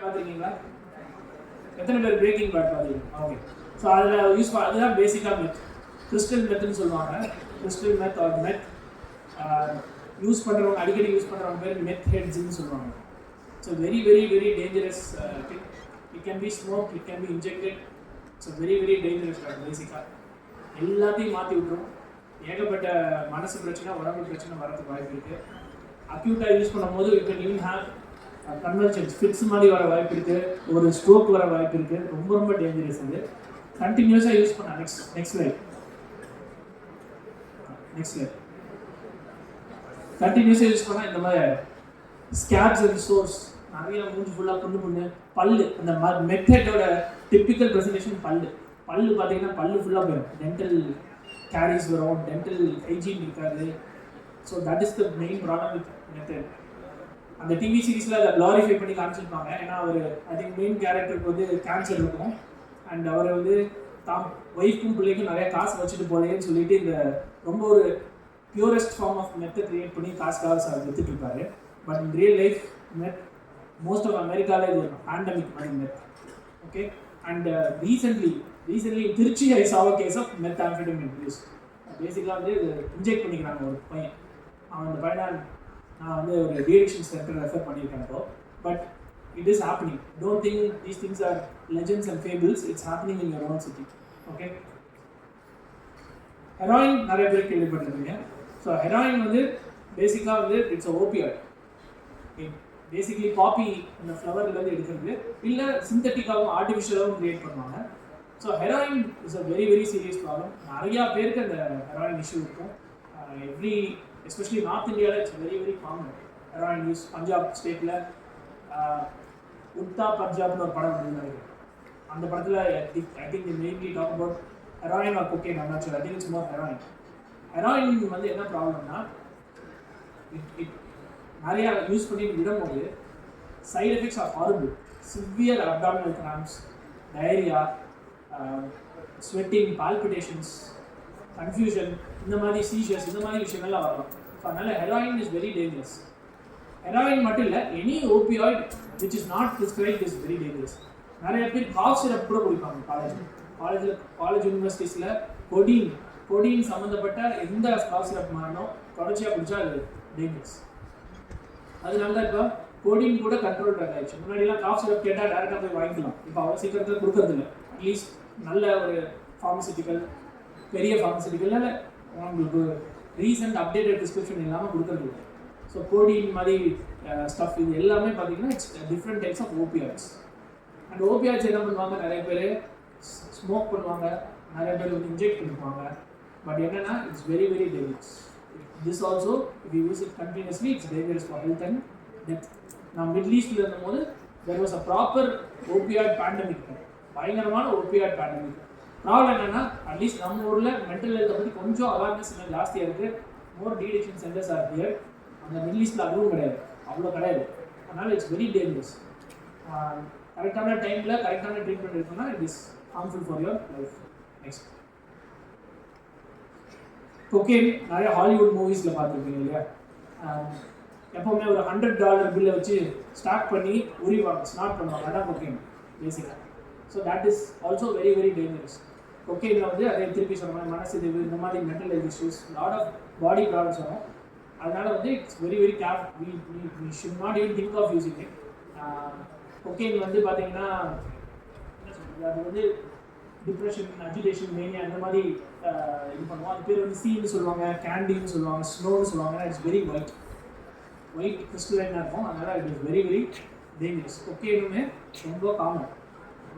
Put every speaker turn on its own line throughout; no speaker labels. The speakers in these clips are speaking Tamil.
பார்த்துருக்கீங்களா? எத்தனை பேர் பிரேக்கிங் பேட் பார்த்துருக்கீங்க? ஓகே. ஸோ அதில் யூஸ் அதுதான் பேசிக்காக மெத். கிறிஸ்டல் மெத்துன்னு சொல்லுவாங்க. கிறிஸ்டல் மெத் ஆர் மெத் யூஸ் பண்ணுறவங்க, அடிக்கடி யூஸ் பண்ணுறவங்க பேர் மெத் ஹெட்ஸ்ன்னு சொல்லுவாங்க. So very very very dangerous thing. It can be smoke, it can be injected. So very very dangerous பேசிக்காக எல்லாத்தையும் மாற்றி விட்டுரும். ஏகப்பட்ட மனசு பிரச்சனை, உடம்பு பிரச்சனை வரதுக்கு வாய்ப்பு இருக்குது. அக்யூட்டாக யூஸ் பண்ணும்போது you can even have conversions, fits மாதிரி வர வாய்ப்பு இருக்குது, ஒரு ஸ்ட்ரோக் வர வாய்ப்பு இருக்குது. ரொம்ப ரொம்ப டேஞ்சரஸ் அது. கண்டினியூஸாக யூஸ் பண்ண நெக்ஸ்ட் லைஃப் கண்டினியூஸாக யூஸ் பண்ணால் இந்த மாதிரி ஸ்கேப்ஸ் அண்ட் சோர்ஸ் நிறைய மூஞ்சி ஃபுல்லாக புண்ணு பல்லு. அந்த மெத்தடோட டிப்பிக்கல் ப்ரெசன்டேஷன் பல்லு பார்த்தீங்கன்னா பல்லு ஃபுல்லாக போயிடும். டென்டல் கேரிஸ் வரும், டென்டல் ஹைஜீன் இருக்காது. So that is the main problem with method. அந்த டிவி சீரீஸில் அதை க்ளாரிஃபை பண்ணி காமிச்சிருப்பாங்க. ஏன்னா அவர் ஐ திங்க் மெயின் கேரக்டருக்கு வந்து கேன்சர் இருக்கும். அண்ட் அவர் வந்து தான் ஒய்ஃப்க்கும் பிள்ளைக்கும் நிறைய காசு வச்சுட்டு போலேன்னு சொல்லிட்டு இந்த ரொம்ப ஒரு பியூரஸ்ட் ஃபார்ம் ஆஃப் மெத்தை கிரியேட் பண்ணி காசு வித்துட்டு இருப்பாரு. But in real life meth most of அமெரிக்காவில் இது ஒரு பேண்டமிக் மாதிரி meth. Okay. And recently Trichy I saw a case of meth amphetamine use. பேசிக்காக வந்து இன்ஜெக்ட் பண்ணிக்கிறாங்க ஒரு பையன். அவன் அந்த பையனை நான் வந்து ஒரு டிஎடிக்ஷன் சென்டர் ரெஃபர் பண்ணியிருக்கேன் இப்போ. But it is happening. Don't think these things are legends and fables. It's happening in your own city. Okay. Heroin நிறைய பேர் கேள்விப்பட்டிருக்கீங்க. ஸோ ஹெராயின் வந்து பேசிக்காக வந்து இட்ஸ் ஓபியாய்ட். பேசிக்லி பாப்பி அந்த ஃப்ளவர்லேருந்து எடுக்கிறது, இல்லை சிந்தட்டிக்காகவும் ஆர்டிஃபிஷியலாகவும் கிரியேட் பண்ணுவாங்க. So heroin is a very very serious problem. நிறையா பேருக்கு அந்த ஹெராயின் இஷ்யூ இருக்கும். எஸ்பெஷலி நார்த் இந்தியாவில் it's very very common heroin use. Punjab ஸ்டேட்டில் உத்தா பஞ்சாப்னு ஒரு படம் வந்து நினைக்கிறேன். அந்த படத்தில் I think mainly talk about heroin or cocaine. I'm not sure. I think it's more heroin. Heroin வந்து என்ன ப்ராப்ளம்னா இட் நிறையா யூஸ் பண்ணி விடும்போது side effects are horrible. Severe abdominal cramps, diarrhoea, sweating, palpitations, confusion, இந்த மாதிரி சீஷர்ஸ், இந்த மாதிரி விஷயங்கள்லாம் வரலாம். ஸோ அதனால் heroin is very dangerous. Heroin மட்டும் இல்லை, any opioid which is not prescribed is very dangerous. நிறைய பேர் காஃப் சிரப் கூட குடிப்பாங்க. காலேஜ் யூனிவர்சிட்டிஸில் கொடின் சம்மந்தப்பட்ட எந்த காஃப் சிரப் மாறணும் தொடர்ச்சியாக குடிச்சா அது டேஞ்சரஸ். அதனால தான் இப்போ கோடின் கூட கண்ட்ரோல் ட்ரக் ஆயிடுச்சு. முன்னாடிலாம் காஃப் சிரப் கேட்டால் டேரெக்டாக போய் வாங்கிக்கலாம். இப்போ அவ்வளோ சீக்கிரத்தில் கொடுக்கறதில்ல. அட்லீஸ்ட் நல்ல ஒரு ஃபார்மசிட்டிக்கல், பெரிய ஃபார்மசிட்டிக்கல் உங்களுக்கு ரீசெண்ட் அப்டேட்டட் டிஸ்கிரிப்ஷன் இல்லாமல் கொடுக்கறது. ஸோ கோடின் மாதிரி ஸ்டஃப் இது எல்லாமே பார்த்தீங்கன்னா it's different types of opioids. And opioids என்ன பண்ணுவாங்க, நிறைய பேர் ஸ்மோக் பண்ணுவாங்க, நிறைய பேர் வந்து இன்ஜெக்ட் பண்ணுவாங்க. பட் என்னென்னா it's very very dangerous. This also, if you use it continuously, it's dangerous for health and death. Now, Middle East இருந்தபோது there was a proper opioid pandemic. பயங்கரமான opioid pandemic. ப்ராப்ளம் என்னன்னா, அட்லீஸ்ட் நம்ம ஊரில் மென்டல் ஹெல்த்தை பற்றி கொஞ்சம் அவேர்னஸ் இன்னும் ஜாஸ்தியாக இருக்குது. மோர் டீடிக்ஷன் சென்டர்ஸ் ஆர் ஹியர். அந்த மிடில் ஈஸ்டில் அதுவும் கிடையாது, அவ்வளோ கிடையாது. அதனால் இட்ஸ் வெரி டேஞ்சரஸ். கரெக்டான டைமில் கரெக்டான ட்ரீட்மெண்ட் இருக்குன்னா it is harmful for your life. Next, cocaine நிறைய ஹாலிவுட் மூவிஸில் பார்த்துருப்பீங்க இல்லையா? எப்போவுமே ஒரு $100 பில்லை வச்சு ஸ்டாக் பண்ணி உரிவாங்க, ஸ்னாட் பண்ணுவாங்க. அதான் கொக்கைன் பேசிக்காக. So that is also very very dangerous. கொக்கைனில் வந்து அதே திருப்பி சொன்ன மாதிரி மனசிதைவு, இந்த மாதிரி mental health issues, lot of body problems வரும். அதனால் வந்து it's very very we should not even think of using it. Cocaine வந்து பார்த்தீங்கன்னா என்ன சொல்கிறது, அது வந்து டிப்ரெஷன், அஜிடேஷன், மேனியா அந்த மாதிரி இது பண்ணுவோம். அது பேர் வந்து சீன்னு சொல்லுவாங்க, கேண்டின்னு சொல்லுவாங்க, ஸ்னோன்னு சொல்லுவாங்க. இட்ஸ் வெரி ஒயிட் கிறிஸ்டலைனாக இருக்கும். அதனால் it is very very dangerous. கொக்கைனுமே ரொம்ப காமன்.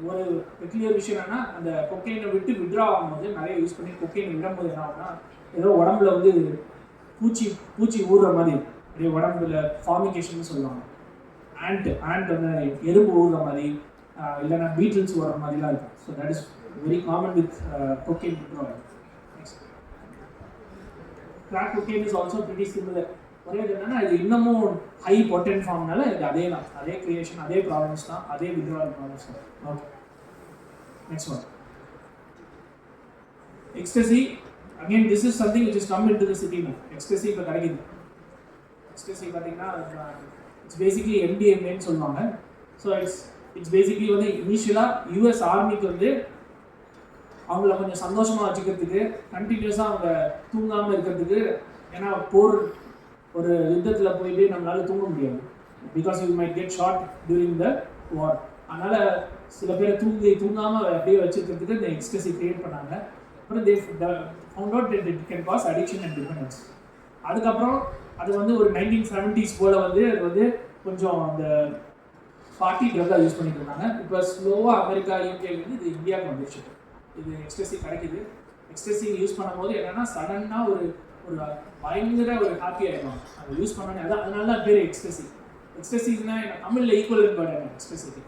ஒரு பெக்லியர் விஷயம் என்னன்னா, அந்த கொக்கைனை விட்டு விட்ரா ஆகும்போது நிறைய யூஸ் பண்ணி கொக்கைனை விடும்போது என்ன ஆகும்னா, ஏதோ உடம்புல வந்து பூச்சி ஊறுற மாதிரி, அப்படியே உடம்புல ஃபார்மிகேஷன் சொல்லுவாங்க. ஆண்ட் வந்து எறும்பு ஊறுற மாதிரி, இல்லைன்னா பீட்டில்ஸ் ஊறுற மாதிரிலாம் இருக்கும். So that is very common with cocaine withdrawal. Next, crack cocaine is also pretty similar. ஒரே என்னன்னா இது இன்னமும் ஹை பொட்டன்ட் ஃபார்ம்னால இது அதே கிரியேஷன், அதே ப்ராப்ளம்ஸ் தான், அதே வித்ட்ராவல் ப்ராப்ளம்ஸ் தான். Okay, next one, ecstasy. Again this is something which is come into the city now. Ecstasy இப்போ கிடைக்குது. எக்ஸ்டசி பார்த்தீங்கன்னா இட்ஸ் பேசிக்லி MDMAன்னு சொல்லுவாங்க. ஸோ இட்ஸ் பேசிக்லி வந்து இனிஷியலாக யூஎஸ் ஆர்மிக்கு வந்து அவங்கள கொஞ்சம் சந்தோஷமாக வச்சுக்கிறதுக்கு, கண்டினியூஸாக அவங்க தூங்காமல் இருக்கிறதுக்கு. ஏன்னா போர் ஒரு யுத்தத்தில் போயிட்டு நம்மளால தூங்க முடியாது, because you might get shot during the war. அதனால் சில பேர் தூங்காமல் அப்படியே வச்சுக்கிறதுக்கு இந்த எக்ஸ்டசி கிரியேட் பண்ணாங்க. அப்புறம் they found out that it can cause addiction and dependence. அதுக்கப்புறம் அது வந்து ஒரு 1970s போல் வந்து அது வந்து கொஞ்சம் அந்த பார்ட்டி ட்ரக்காக யூஸ் பண்ணிட்டு இருந்தாங்க. இப்போ ஸ்லோவாக அமெரிக்கா யூகேலேருந்து இது இந்தியாவுக்கு வந்துருச்சு. இது எக்ஸ்டசி கிடைக்குது. எக்ஸ்டசி யூஸ் பண்ணும்போது என்னென்னா சடனாக ஒரு பயங்கர ஒரு ஹாப்பி ஆகிடும் அதை யூஸ் பண்ணோன்னே. அதான் அதனால தான் பேர் எக்ஸ்டசி. எக்ஸ்டசிஸ்னா தமிழில் ஈக்குவல் வேர்டு என்ன எக்ஸ்டசிக்கு?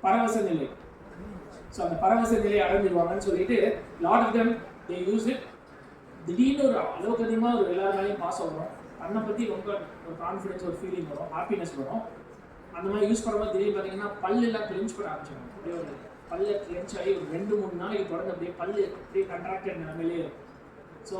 பரவச நிலை. ஸோ அந்த பரவச நிலையை அடைஞ்சிடுவாங்கன்னு சொல்லிட்டு lot of them they use it. திடீர்னு ஒரு அளவுக்கு அதிகமாக ஒரு எல்லாருனாலையும் பாஸ் ஆகும், தன்னை பற்றி ரொம்ப ஒரு கான்ஃபிடென்ஸ், ஒரு ஃபீலிங் வரும், ஹாப்பினஸ் வரும். அந்த மாதிரி யூஸ் பண்ணும்போது திடீர்னு பார்த்தீங்கன்னா பல்லெல்லாம் கிளென்ச் பண்ண ஆரம்பிச்சிடும். அப்படியே ஒரு பல்ல கிளென்ச் ஆகி ஒரு 2-3 நாளைக்கு தொடர்ந்து அப்படியே பல்லு அப்படியே கண்ட்ராக்டட் நிலைமையிலே இருக்கும். ஸோ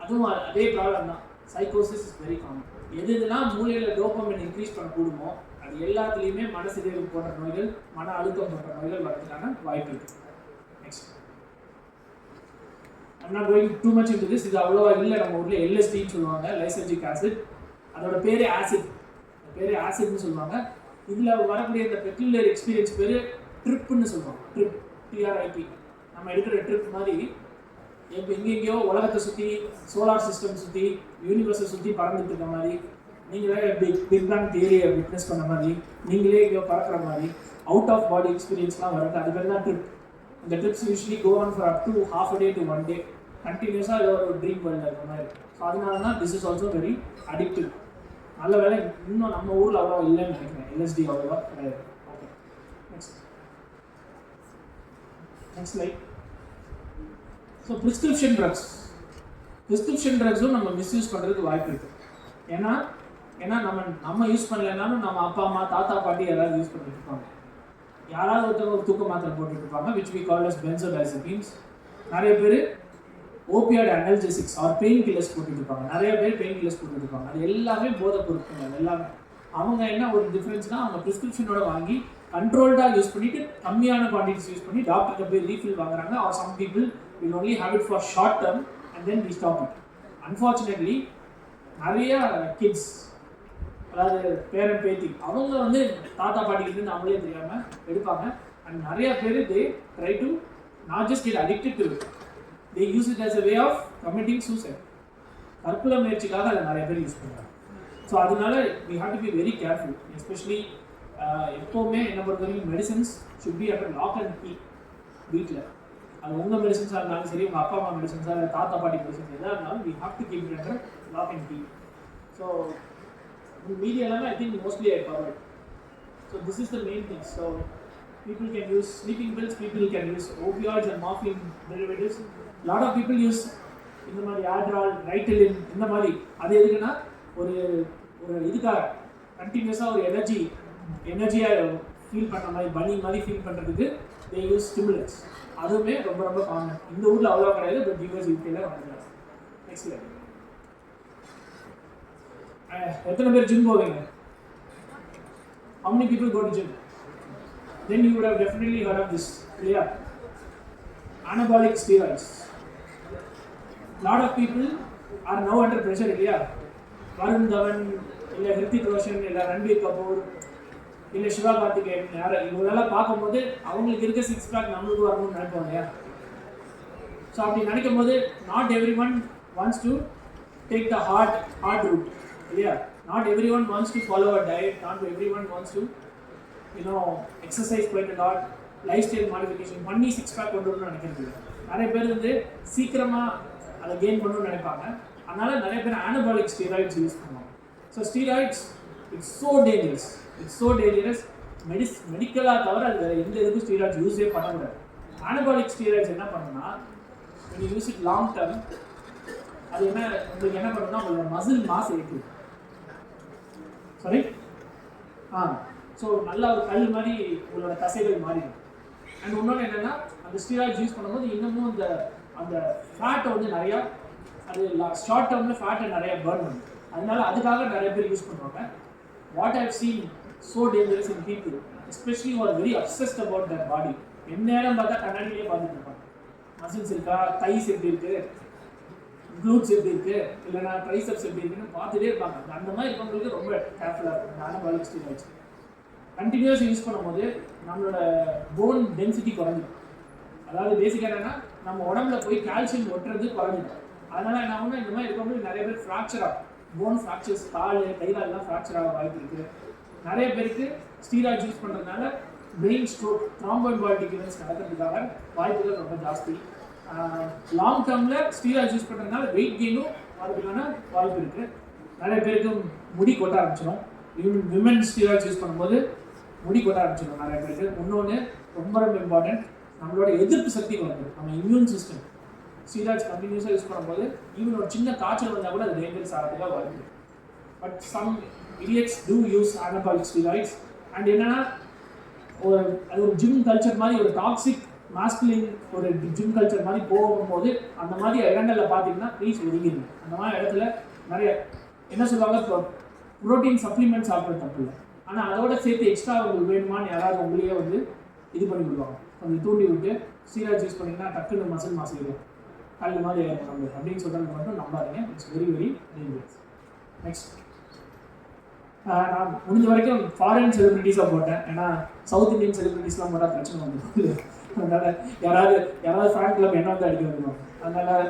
அதுவும் அதே ப்ராப்ளம் தான். சைக்கோசிஸ் இஸ் வெரி காமன். எதுலாம் மூளையில் டோபமைன் இன்க்ரீஸ் பண்ண கூடுமோ அது எல்லாத்துலேயுமே மனசிதைவு போன்ற நோய்கள், மன அழுத்தம் போன்ற நோய்கள் வரதுக்கான வாய்ப்பு இருக்குது. Next, I'm not going too much into this. இது அவ்வளோவா இல்லை. நம்ம ஊரில் LSDன்னு சொல்லுவாங்க, லைசர்ஜிக் ஆசிட். அதோட பேரே ஆசிட், பேரே ஆசிட்னு சொல்லுவாங்க. இதில் வரக்கூடிய இந்த பெக்யூலர் எக்ஸ்பீரியன்ஸ் பேர் ட்ரிப்புன்னு சொல்லுவாங்க. TRIP. நம்ம எடுக்கிற ட்ரிப் மாதிரி இப்போ எங்கெங்கேயோ உலகத்தை சுற்றி, சோலார் சிஸ்டம் சுற்றி, யூனிவர்ஸை சுற்றி பறந்துட்டு இருக்க மாதிரி, நீங்களே பிக் பேங் தியரியை விட்னஸ் பண்ண மாதிரி, நீங்களே எங்கேயோ பறக்கிற மாதிரி அவுட் ஆஃப் பாடி எக்ஸ்பீரியன்ஸ்லாம் வருது. அது பேர் தான் ட்ரிப். இந்த trips usually go on for up to half a day to 1 day. கண்டினியூஸாக ஏதோ ஒரு ட்ரீம் வேர்ல்டில் இருக்கிற மாதிரி. ஸோ அதனால தான் this is also very addictive. நல்ல வேலை இன்னும் நம்ம ஊரில் அவ்வளோவா இல்லைன்னு நினைக்கிறேன். LSD அவ்வளோவா கிடையாது. Okay, next like. So prescription ட்ரக்ஸும் நம்ம மிஸ்யூஸ் பண்ணுறதுக்கு வாய்ப்பு இருக்குது. ஏன்னா நம்ம யூஸ் பண்ணலைனாலும் நம்ம அப்பா அம்மா, தாத்தா, பாட்டி யாராவது யூஸ் பண்ணிட்டு இருப்பாங்க. யாராவது ஒருத்தர் ஒரு தூக்க மாத்திரை போட்டுட்டு இருப்பாங்க, which we call as benzodiazepines. நிறைய பேர் opioid analgesics R pain killers போட்டுட்டு இருப்பாங்க. நிறைய பேர் பெயின் கில்லர்ஸ் போட்டுட்டு இருப்பாங்க. அது எல்லாமே போதை பொருட்கள் எல்லாமே. அவங்க என்ன ஒரு டிஃப்ரென்ஸ்னால், அவங்க ப்ரிஸ்கிரிப்ஷனோட வாங்கி கண்ட்ரோல்டாக யூஸ் பண்ணிவிட்டு கம்மியான குவான்டிட்டிஸ் யூஸ் பண்ணி டாக்டர்கிட்ட போய் ரீஃபில் வாங்குறாங்க. Or some people will only have it for short term and then we stop it. Unfortunately, நிறைய கிட்ஸ், அதாவது பேரன் பேத்தி, அவங்க வந்து தாத்தா பாட்டிக்கிட்டு அவங்களே தெரியாமல் எடுப்பாங்க. அண்ட் நிறைய பேர் they try to not just get addicted to it, they use it as a way of committing suicide. தற்கொலை முயற்சிக்காக அதை நிறைய பேர் யூஸ் பண்ணுறாங்க. ஸோ அதனால we have to be very careful, especially எப்போவுமே என்ன பொறுத்தவரைக்கும் medicines should be under lock and key. வீட்டில் அது உங்கள் மெடிசன்ஸாக இருந்தாலும் சரி, உங்கள் அப்பா அம்மா மெடிசன்ஸாக, இல்லை தாத்தா பாட்டி மெடிசன்ஸ் எதாக இருந்தாலும் we have to keep it under lock and key. So மீதி எல்லாமே I think mostly I covered. So this is the main thing. So people can use sleeping pills, people can use opioids and morphine derivatives. Lot of people use இந்த மாதிரி Adderall, Ritalin, இந்த மாதிரி. அது எதுக்குன்னா ஒரு இதுக்காக கண்டினியூஸாக ஒரு எனர்ஜியாக ஃபீல் பண்ணுற மாதிரி, பனி மாதிரி ஃபீல் பண்ணுறதுக்கு they use stimulants. அதுவுமே ரொம்ப ரொம்ப காமன். இந்த ஊரில் அவ்வளோ கிடையாது, பட் US UKல வந்துடுறாங்க. Next line. எத்தனை பேர் ஜிம் போவீங்க? How many people go to gym? Then you would have definitely heard of this. Yeah, anabolic steroids. Lot of people are now under pressure. Yeah, Varun Dhawan, இல்லை ஹிருத்திக் ரோஷன், இல்லை ரன்பீர் கபூர், இல்லை சிவா கார்த்திகேயன், இவங்களெல்லாம் பார்க்கும்போது அவங்களுக்கு இருக்க 6 pack நம்மளுக்கு வரணும்னு நினைப்போம் இல்லையா? ஸோ அப்படி நினைக்கும் போது not everyone wants to take the hard route இல்லையா? Not everyone wants to follow a diet, not everyone wants to exercise quite a lot, lifestyle modification பண்ணி 6 pack கொண்டு வரணும்னு நினைக்கிறது. நிறைய பேர் வந்து சீக்கிரமாக அதை கெயின் பண்ணணும்னு நினைப்பாங்க. அதனால நிறைய பேர் ஆனபாலிக் ஸ்டீராய்ட்ஸ் யூஸ் பண்ணுவாங்க. So steroids it's so dangerous. மெடிக்கலாக தவிர அது வேறு எந்த இதுக்கும் ஸ்டீராய்ட்ஸ் யூஸே பண்ணக்கூடாது. ஆனபாலிக் ஸ்டீராய்ட்ஸ் என்ன பண்ணுன்னா, when you use it long term, அது உங்களுக்கு என்ன பண்ணுன்னா உங்களோட மசில் மாஸ் ஏற்றுது. சாரி ஸோ நல்லா ஒரு கல் மாதிரி உங்களோட தசைகள் மாறிடும். அண்ட் இன்னொன்று என்னென்னா, அந்த ஸ்டீராய்ட்ஸ் யூஸ் பண்ணும்போது இன்னமும் அந்த ஃபேட்டை வந்து நிறையா, அது ஷார்ட் டேர்மில் ஃபேட்டை நிறையா பர்ன் பண்ணும். அதனால அதுக்காக நிறைய பேர் யூஸ் பண்ணுவாங்க. What I've seen so dangerous in people, especially who are very obsessed about their body. எந்நேரம் பார்த்தா கண்ணாடியிலே பார்த்துட்டு இருப்பாங்க. மசில்ஸ் இருக்கா, தைஸ் எப்படி இருக்கு, க்ளூட்ஸ் எப்படி இருக்கு, இல்லைனா ட்ரைசெப்ஸ் எப்படி இருக்குன்னு பார்த்துட்டே இருப்பாங்க. அந்த மாதிரி இருக்கவங்களுக்கு ரொம்ப கேர்ஃபுல்லாக இருக்கும் அனபாலிக் ஸ்டீராய்ட்ஸ். கண்டினியூஸாக யூஸ் பண்ணும்போது நம்மளோட போன் டென்சிட்டி குறைஞ்சிடும். அதாவது பேசிக்காக என்னன்னா நம்ம உடம்புல போய் கால்சியம் ஒட்டுறது குறைஞ்சிடும். அதனால என்ன ஆகும்னா இந்த மாதிரி இருக்கவங்களுக்கு நிறைய பேர் ஃப்ராக்சர் ஆகும். போன் ஃப்ராக்சர்ஸ், கைகாலெல்லாம் ஃப்ராக்சர் ஆக வாய்ப்பு இருக்குது. நிறைய பேருக்கு ஸ்டீராய்ட்ஸ் யூஸ் பண்ணுறதுனால பிரெயின் ஸ்ட்ரோக், த்ராம்போஎம்பாலிட்டிக் இவெண்ட்ஸ் நடக்கிறதுக்காக வாய்ப்புகள் ரொம்ப ஜாஸ்தி. லாங் டேர்மில் ஸ்டீராய்ட்ஸ் யூஸ் பண்ணுறதுனால வெயிட் கெயினும் வரதுக்கான வாய்ப்பு இருக்குது. நிறைய பேருக்கு முடி கொட்ட ஆரம்பிச்சிடும். விமன் ஸ்டீராய்ட்ஸ் யூஸ் பண்ணும்போது முடி கொட்ட ஆரம்பிச்சிடும் நிறைய பேருக்கு. இன்னொன்று ரொம்ப ரொம்ப இம்பார்ட்டன்ட், நம்மளோட எதிர்ப்பு சக்தி குறைஞ்சிடும். நம்ம இம்யூன் சிஸ்டம் ஸ்டீராய்ட்ஸ் கண்டினியூஸாக யூஸ் பண்ணும்போது ஈவன் ஒரு சின்ன காய்ச்சல் வந்தால் கூட அது டேஞ்சரஸ் ஆகிறதுக்காக வாய்ப்பு. But some idiots do use anabolic steroids. And என்னன்னா அது ஒரு ஜிம் கல்ச்சர் மாதிரி, ஒரு டாக்ஸிக் மாஸ்குலின் ஒரு ஜிம் கல்ச்சர் மாதிரி போகும்போது அந்த மாதிரி இடங்களில் பார்த்தீங்கன்னா ப்ளீஸ் ஒதுங்கிடுங்க. அந்த மாதிரி இடத்துல நிறைய என்ன சொல்லுவாங்க, ப்ரோட்டீன் சப்ளிமெண்ட் சாப்பிட்றது தப்பு இல்லை, ஆனால் அதோட சேர்த்து எக்ஸ்ட்ரா உங்களுக்கு வேணுமான்னு யாராவது உங்களையே இது பண்ணி விடுவாங்க. கொஞ்சம் தூண்டி விட்டு ஸ்டீராய்ட்ஸ் யூஸ் பண்ணிங்கன்னா டக்குன்னு மசில் மாசிடும், கல் மாதிரி ஏற்படும் அப்படின்னு சொல்கிறது மட்டும் நம்பாதீங்க. It's very very dangerous. Next, நான் முடிஞ்ச வரைக்கும் ஃபாரின் செலிபிரிட்டிஸாக போட்டேன். ஏன்னா சவுத் இந்தியன் செலிபிரிட்டிஸ்லாம் போட்டால் பிரச்சனை வந்துடும். அதனால் யாராவது ஃபேன் கிளப் என்ன வந்து அடிக்க வந்துடும். அதனால்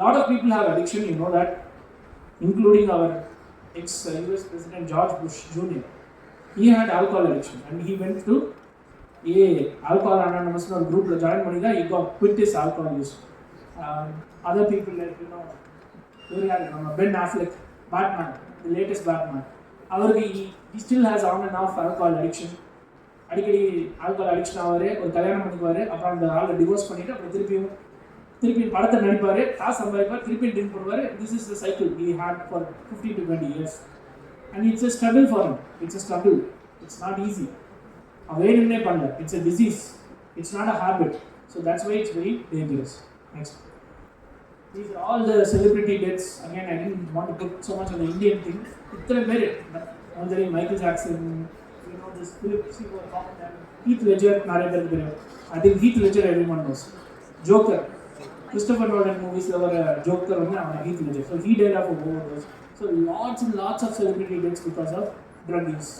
lot of people have addiction, you know that, including our ex-US President George Bush Jr. He had alcohol addiction and he went to Alcohol Anonymous group join பண்ணி தான் he got quit his alcohol use. Other people like we had Ben Affleck, Batman, the latest Batman. அவருக்கு he still has on and off alcohol addiction. அடிக்கடி ஆல்கஹால் அடிக்ஷன் ஆவார், ஒரு கல்யாணம் பண்ணிக்குவார், அப்புறம் அந்த ஆளை டிவோர்ஸ் பண்ணிவிட்டு அப்புறம் திருப்பியும் படத்தை நடிப்பார், காசு சம்பாதிப்பார், திருப்பியும் ட்ரிங்க் பண்ணுவார். This is the cycle he had for 15 to 20 years and it's a struggle for him. It's a struggle, it's not easy. வேணும்னே பண்ணல, it's a disease, it's not a habit, so that's why it's very dangerous. Next, these are all the celebrity deaths. Again, I didn't want to put so much on the Indian thing. இத்தனை பேர் வந்து Michael Jackson, this Philip Seymour Hoffman, Heath Ledger, நிறைய பேருக்கு தெரியும். I think Heath Ledger everyone knows. Joker, Christopher Nolan movies வர ஜோக்கர் வந்து அவன் Heath Ledger. So he died of a overdose. So lots and lots of celebrity deaths because of drug use.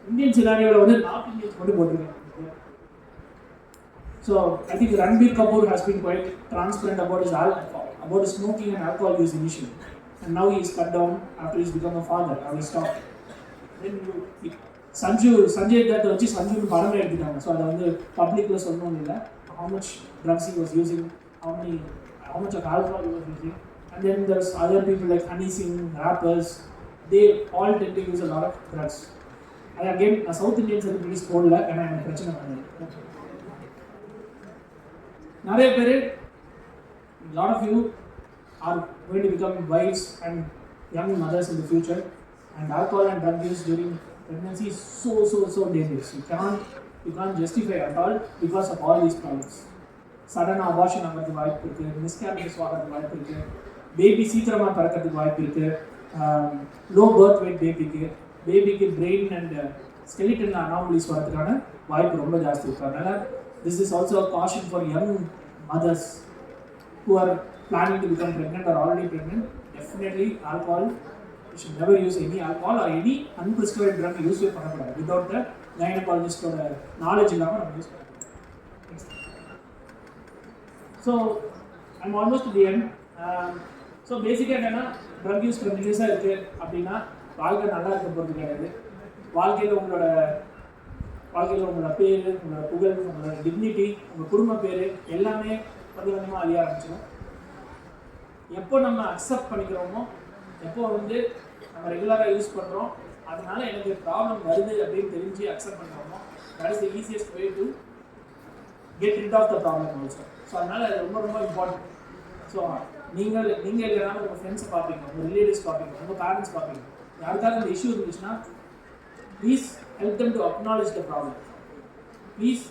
Indian சினாரியோவில் வந்து நார்த் இந்தியன்ஸ் மட்டும் போட்டிருக்காங்க. So I think Ranbir Kapoor has been quite transparent about his smoking and alcohol use initially, and now he is cut down after he's become a father. Now he stopped. Then Sanjay Dutt வச்சு சஞ்சுன்னு படமே எடுத்துட்டாங்க. ஸோ அதை வந்து பப்ளிக்கில் சொல்லணும் இல்லை, how much drugs he was using, how much of alcohol he was using. And then there's other people like Honey Singh, rappers, they all tend to use a lot of drugs. அது again நான் சவுத் இந்தியன் செலிபிரிட்டிஸ் போடல, ஏன்னா எனக்கு பிரச்சனை பண்ணது. நிறைய பேர், lot of you are going to become wives and young mothers in the future, and alcohol and drug use during pregnancy is so dangerous. You can't justify at all because of all these problems. Sudden abortion ஆகிறதுக்கு வாய்ப்பு இருக்குது, மிஸ்கேரேஜஸ் ஆகிறதுக்கு வாய்ப்பு இருக்குது, பேபி சீக்கிரமாக பிறக்கிறதுக்கு வாய்ப்பு இருக்குது, லோ பர்த் வெயிட் பேபிக்கு பிரெயின் அண்ட் ஸ்கெலிட்டன் அனாமலிஸ் வரதுக்கான வாய்ப்பு ரொம்ப ஜாஸ்தி இருக்குது. அதனால் this is also a caution for young mothers who are planning to become pregnant or already pregnant. Definitely alcohol, you should never use any alcohol or any unprescribed drug use பண்ணக்கூடாது without the gynecologistோட knowledge இல்லாமல் நம்ம யூஸ் பண்ணக்கூடாது. So I'm almost at the end. So பேசிக்காக என்னென்னா ட்ரக் யூஸ் கண்டினியூஸாக இருக்குது அப்படின்னா வாழ்க்கை நல்லா இருக்க போகிறது கிடையாது. வாழ்க்கையில் உங்களோட பேர், உங்களோட புகழ், உங்களோட டிக்னிட்டி, உங்கள் குடும்ப பேர் எல்லாமே கொஞ்சம் கொஞ்சமாக அழிய ஆரம்பிச்சிடும். எப்போ நம்ம அக்செப்ட் பண்ணிக்கிறோமோ, எப்போ வந்து நம்ம ரெகுலராக யூஸ் பண்ணுறோம், அதனால எனக்கு ப்ராப்ளம் வருது அப்படின்னு தெரிஞ்சு அக்செப்ட் பண்ணுறோமோ, that is the easiest way to get rid of the problem also. So அதனால் அது ரொம்ப ரொம்ப இம்பார்ட்டன்ட். ஸோ நீங்கள் இல்லைனாலும் உங்கள் ஃப்ரெண்ட்ஸை பார்ப்பீங்க, உங்கள் ரிலேட்டிவ்ஸ் பார்ப்பீங்க, உங்கள் பேரண்ட்ஸ் பார்ப்பீங்க. யாருக்காவது இந்த இஷ்யூ இருந்துச்சுன்னா please help them to acknowledge the problem. Please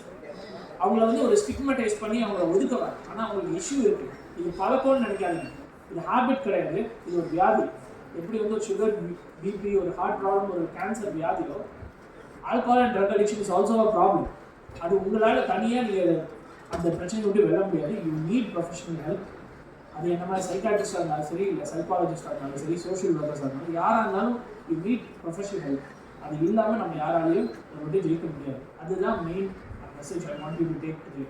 அவங்கள வந்து ஒரு ஸ்டிக்மடைஸ் பண்ணி அவங்கள ஒதுக்கலாம். ஆனால் அவங்களுக்கு இஷ்யூ இருக்குது, இது பழக்கம்னு நினைக்காதீங்க. இது ஹேபிட் கிடையாது, இது ஒரு வியாதி. எப்படி வந்து ஒரு சுகர், பிபி, ஒரு ஹார்ட் ப்ராப்ளம், ஒரு கேன்சர் வியாதியோ, alcohol and drug addiction is also a problem. அது உங்களால் தனியாக நீங்கள் அந்த பிரச்சனையை விட்டு வெளில முடியாது. You need professional help. அது என்ன மாதிரி சைக்காட்ரிஸ்டாக இருந்தாலும் சரி, இல்லை சைக்காலஜிஸ்டாக இருந்தாலும் சரி, சோஷியல் ஒர்க்கர்ஸாக இருந்தாலும் யாராக இருந்தாலும் யூ நீட் ப்ரொஃபஷனல் ஹெல்ப். அது இல்லாமல் நம்ம யாராலையும் அதை விட்டு ஜெயிக்க முடியாது. அதுதான் main message I want you to take today.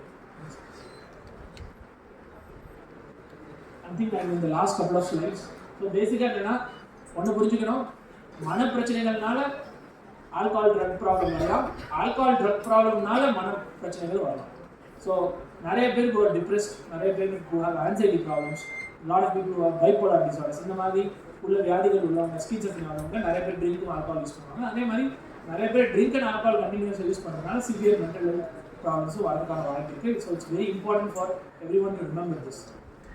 I think I'm in the last couple of slides. So basically என்னன்னா ஒன்று புரிஞ்சுக்கணும், மன பிரச்சனைகள்னால ஆல்கஹால் ட்ரக் ப்ராப்ளம் வரலாம், ஆல்கஹால் ட்ரக் ப்ராப்ளம்னால மன பிரச்சனைகள் வரலாம். ஸோ நிறைய பேருக்கு ஒரு டிப்ரெஸ்ட், நிறைய பேருக்கு anxiety problems, lot of people bipolar disorders, இந்த மாதிரி உள்ள வியாதிகள் உள்ளவங்க, ஸ்கீசோஃப்ரெனியா உள்ளவங்க நிறைய பேர் ட்ரிங்க்கும் ஆல்கஹால் யூஸ் பண்ணுவாங்க. அதே மாதிரி நிறைய பேர் ட்ரிங்க் அண்ட் ஆல்கஹால் கண்டினியூஸாக யூஸ் பண்ணுறதுனால சிவியர் மென்டல் ஹெல்த் ப்ராப்ளம்ஸும் வரதுக்கான வாய்ப்பு இருக்குது. So it's very important for everyone to remember this.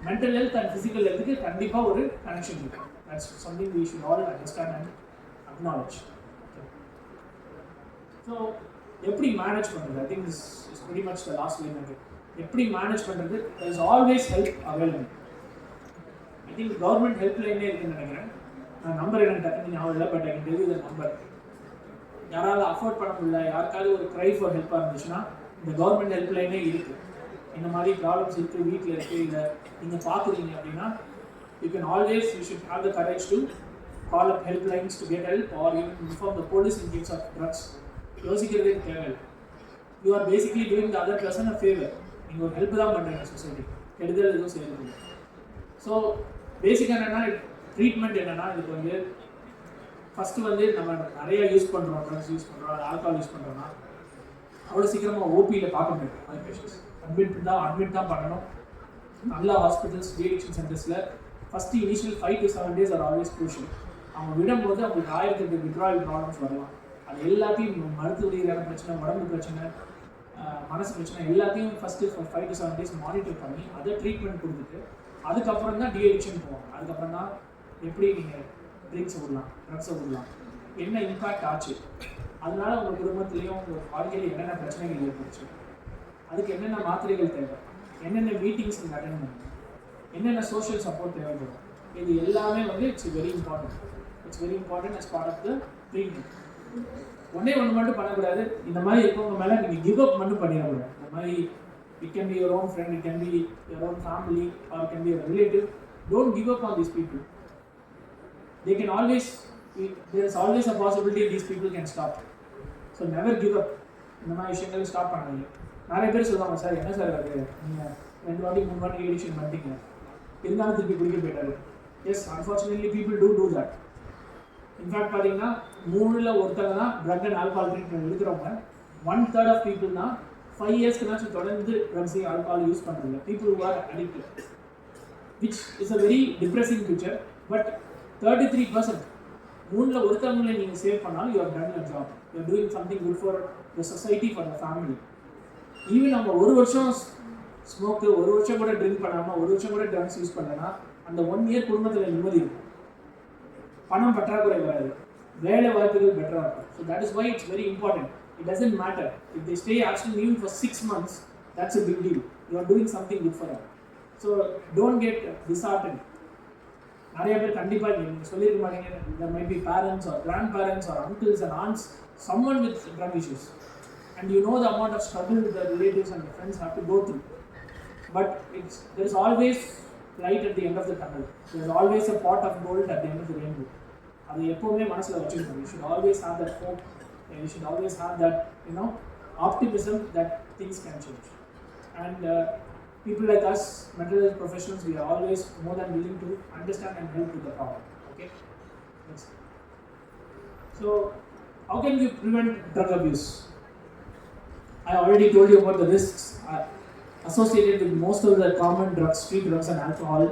Mental health and physical ஹெல்த்துக்கு கண்டிப்பாக ஒரு கனெக்ஷன் இருக்குது. That's something we should all understand and acknowledge. So எப்படி மேனேஜ் பண்ணுறது? I think this is very much the last line. எப்படி மேனேஜ் பண்ணுறது? There is always help available. I think government help லைனே இருக்குன்னு நினைக்கிறேன். நான் நம்பர் எனக்கு டக்குனு ஞாபகம் இல்லை, but I can tell you the number. யாராவது அஃபோர்ட் பண்ண முடியல, யாருக்காவது ஒரு க்ரை ஃபார் ஹெல்ப்பாக இருந்துச்சுன்னா இந்த கவர்மெண்ட் ஹெல்ப் லைனே இருக்குது. இந்த மாதிரி ப்ராப்ளம்ஸ் இருக்குது, வீட்டில் இருக்குது, இல்லை நீங்கள் பார்க்குறீங்க அப்படின்னா you can always, you should have the courage to call up help lines to get help or even inform the police in case of drugs. யோசிக்கிறதே தேவை. You are basically doing the other person a favour. நீங்கள் ஒரு ஹெல்ப் தான் பண்ணுறீங்க சொசைட்டி, கெடுதல் எதுவும் செய்யறது. ஸோ பேசிக்காக என்னென்னா ட்ரீட்மெண்ட் என்னென்னா, இதுக்கு வந்து ஃபஸ்ட்டு வந்து நம்ம நிறைய யூஸ் பண்ணுறோம், ட்ரக்ஸ் யூஸ் பண்ணுறோம், ஆல்கஹால் யூஸ் பண்ணுறோன்னா அவ்வளோ சீக்கிரமாக ஓபியில் பார்க்க முடியும். அந்த பேஷண்ட்ஸ் அட்மிட் தான் பண்ணணும். நல்ல ஹாஸ்பிட்டல்ஸ், டீஅடிக்ஷன் சென்டர்ஸில் first initial 5 to 7 days are always crucial. அவங்க விடும்போது அவங்களுக்கு 1008 விட்ராயல் ப்ராப்ளம்ஸ் வரலாம். அது எல்லாத்தையும் மருத்துவ ரீதியான பிரச்சனை, உடம்பு பிரச்சனை, மனசு பிரச்சனை எல்லாத்தையும் ஃபஸ்ட்டு 5 to 7 days மானிட்டர் பண்ணி அதை ட்ரீட்மெண்ட் கொடுத்துட்டு அதுக்கப்புறம் தான் டீஅடிக்ஷன் போவாங்க. அதுக்கப்புறம் தான் எப்படி நீங்கள் ட்ரிங்க்ஸை விடலாம், ட்ரக்ஸை விடலாம், என்ன இம்பேக்ட் ஆச்சு, அதனால உங்கள் குடும்பத்துலேயும் உங்கள் வாழ்க்கையில் என்னென்ன பிரச்சனைகள் ஏற்படுச்சு, அதுக்கு என்னென்ன மாத்திரைகள் தேவை, என்னென்ன மீட்டிங்ஸ் நீங்கள் அட்டெண்ட் பண்ணணும், என்னென்ன சோஷியல் சப்போர்ட் தேவைப்படும், இது எல்லாமே வந்து it's very important as part of the treatment. ஒன்றே ஒன்று மட்டும் பண்ணக்கூடாது. இந்த மாதிரி இருக்கவங்க மேலே நீங்கள் கிவ் அப் மட்டும் பண்ணிடக்கூடாது. இந்த மாதிரி it can be your own friend, it can be your own family, R it can be your relative. Don't give up on these people. They can always, there is always a possibility these people can stop. So never give up. இந்த மாதிரி விஷயங்கள் ஸ்டாப் பண்ணாங்க. நிறைய பேர் சொல்லுவாங்க, சார் என்ன சார் அது, நீங்கள் 2 வாட்டி 3 வாட்டி எடிக்ஷன் பண்ணிட்டீங்க, இருந்தாலும் திருப்பி குடிக்க போயிட்டாரு. Yes, unfortunately people do that. In fact பார்த்தீங்கன்னா 3ல் ஒருத்தங்க தான் ட்ரக் அண்ட் ஆல்கஹால் ட்ரீட்மெண்ட் எடுக்கிறவங்க. 1/3 ஆஃப் பீப்புள் தான் 5 இயர்ஸ்க்குனாச்சும் தொடர்ந்து ட்ரக்ஸை ஆல்கஹால் யூஸ் பண்ணுறதில்ல. People who are addicted, which is a very depressing picture. But 33%, 3ல் ஒருத்தவங்களை நீங்கள் சேவ் பண்ணாலும் you are done your job. You are doing something good for the society, for the family. Even நம்ம 1 வருஷம் ஸ்மோக்கு, 1 வருஷம் கூட ட்ரிங்க் பண்ணாமல், 1 வருஷம் கூட ட்ரக்ஸ் யூஸ் பண்ணலன்னா அந்த 1 year குடும்பத்தில் நிம்மதி இருக்கும், பணம் பற்றாக்குறை வராது, வேலை வாய்ப்புகள் பெட்டராக இருக்கும். So that is why it's very important. It doesn't matter if they stay actually even for 6 months, that's a big deal. You are doing something good for them. So don't get disheartened. நிறைய பேர் கண்டிப்பாக நீங்கள் சொல்லியிருக்க மாட்டீங்க, there might be parents or grandparents or uncles and aunts, someone with drug issues, and you know the amount of struggle the relatives and the friends have to go through. But there is always light at the end of the tunnel. There is always a pot of gold at the end of the rainbow. அது எப்போவுமே மனசில் வச்சுக்கணும். You should always have that hope, and you should always have that, optimism that things can change. And people like us, mental health professionals, we are always more than willing to understand and help with the problem. Okay? Yes. So, how can you prevent drug abuse? I already told you about the risks associated with most of the common drugs, street drugs and alcohol.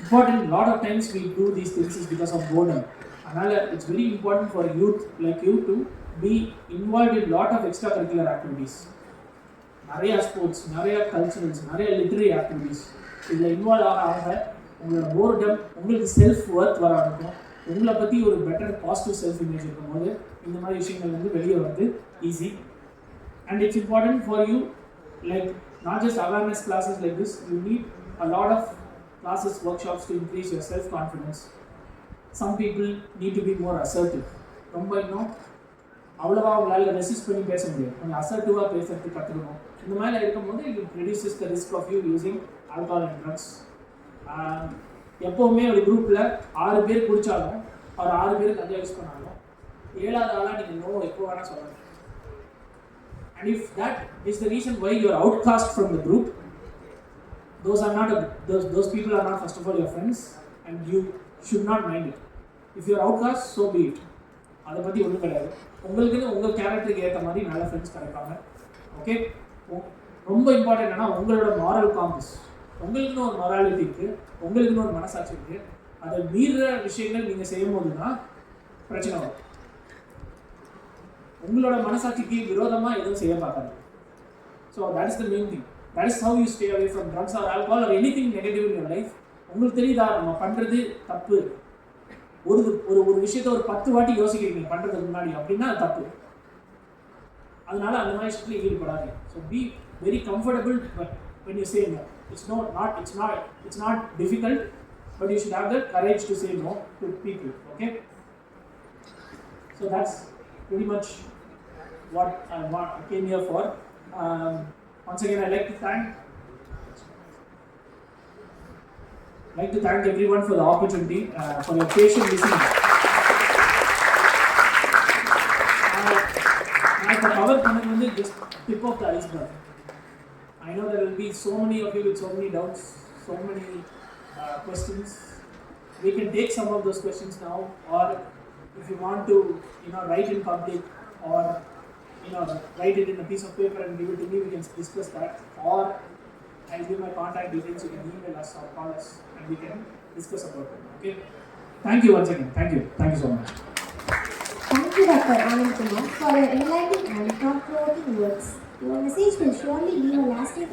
Important, a lot of times we do these things is because of boredom. And it's very important for youth like you to be involved in a lot of extracurricular activities. நிறைய ஸ்போர்ட்ஸ், நிறைய கல்ச்சுரல்ஸ், நிறைய லிட்ரரி ஆக்டிவிட்டீஸ் இதில் இன்வால்வ் ஆக உங்களோட போர்டம், உங்களுக்கு செல்ஃப் ஒர்த் வர ஆரம்பிக்கும். உங்களை பற்றி ஒரு பெட்டர் பாசிட்டிவ் செல்ஃப் இமேஜ் இருக்கும்போது இந்த மாதிரி விஷயங்கள் வந்து வெளியே வந்து easy. And it's important for you, like not just awareness classes like this, you need a lot of classes, workshops to increase your self-confidence. Some people need to be more assertive. ரொம்ப இன்னும் அவ்வளோவா அவங்களால ரெசிஸ்ட் பண்ணி பேச முடியும். கொஞ்சம் அசர்ட்டிவாக பேசுறதுக்கு கற்றுக்கணும். இந்த மாதிரி இருக்கும்போது it reduces the risk of you using alcohol and drugs. எப்போவுமே ஒரு குரூப்பில் 6 பேர் குடித்தாலும் ஒரு 6 பேர் கஞ்சா யூஸ் பண்ணாலும் 7வது ஆளாக நீங்கள் நோ எப்போ வேணால் சொல்லணும். And if that is the reason why you are outcast from the group, those people are not first of all your friends and you should not mind it. If you are outcast, so be it. அதை பற்றி ஒன்றும் கிடையாது. உங்களுக்குன்னு உங்கள் கேரக்டருக்கு ஏற்ற மாதிரி நல்ல ஃப்ரெண்ட்ஸ் கிடைப்பாங்க. ஓகே, ரொம்ப இம்பார்ட்டன்ட் என்னன்னா உங்களோட மாரல் காம்பஸ், உங்களுக்குன்னு ஒரு மொராலிட்டி இருக்குது, உங்களுக்குன்னு ஒரு மனசாட்சி இருக்குது. அதை மீறுற விஷயங்கள் நீங்கள் செய்யும் போது தான் பிரச்சனை வரும். உங்களோட மனசாட்சிக்கு விரோதமாக எதுவும் செய்ய பார்க்காது. So that is the main thing. That is how you stay away from drugs or alcohol or anything negative in your life. உங்களுக்கு தெரியுதா நம்ம பண்ணுறது தப்பு? ஒரு விஷயத்த ஒரு 10 வாட்டி யோசிக்கிறீங்க பண்ணுறதுக்கு முன்னாடி அப்படின்னா அது தப்பு. அதனால அந்த மாதிரி விஷயத்துல ஈடுபடாது. So be very comfortable when you say no. It's not difficult, but you should have the courage to say no to people. Okay, so that's pretty much what I came here for. Once again, I'd like to thank everyone for the opportunity, for your patient listening. I cover பண்ணது just tip of the iceberg. I know there will be so many of you with so many doubts, so many questions. We can take some of those questions now, or if you want to, write in public, or write it in a piece of paper and give it to me, we can discuss that. Or I'll give my contact details. You can email us or call us, and we can discuss about it. Okay. Thank you once again. Thank you so much.
Thank you, Dr. Anand Kumar, for your enlightening and thought-provoking words. Your message will surely leave a lasting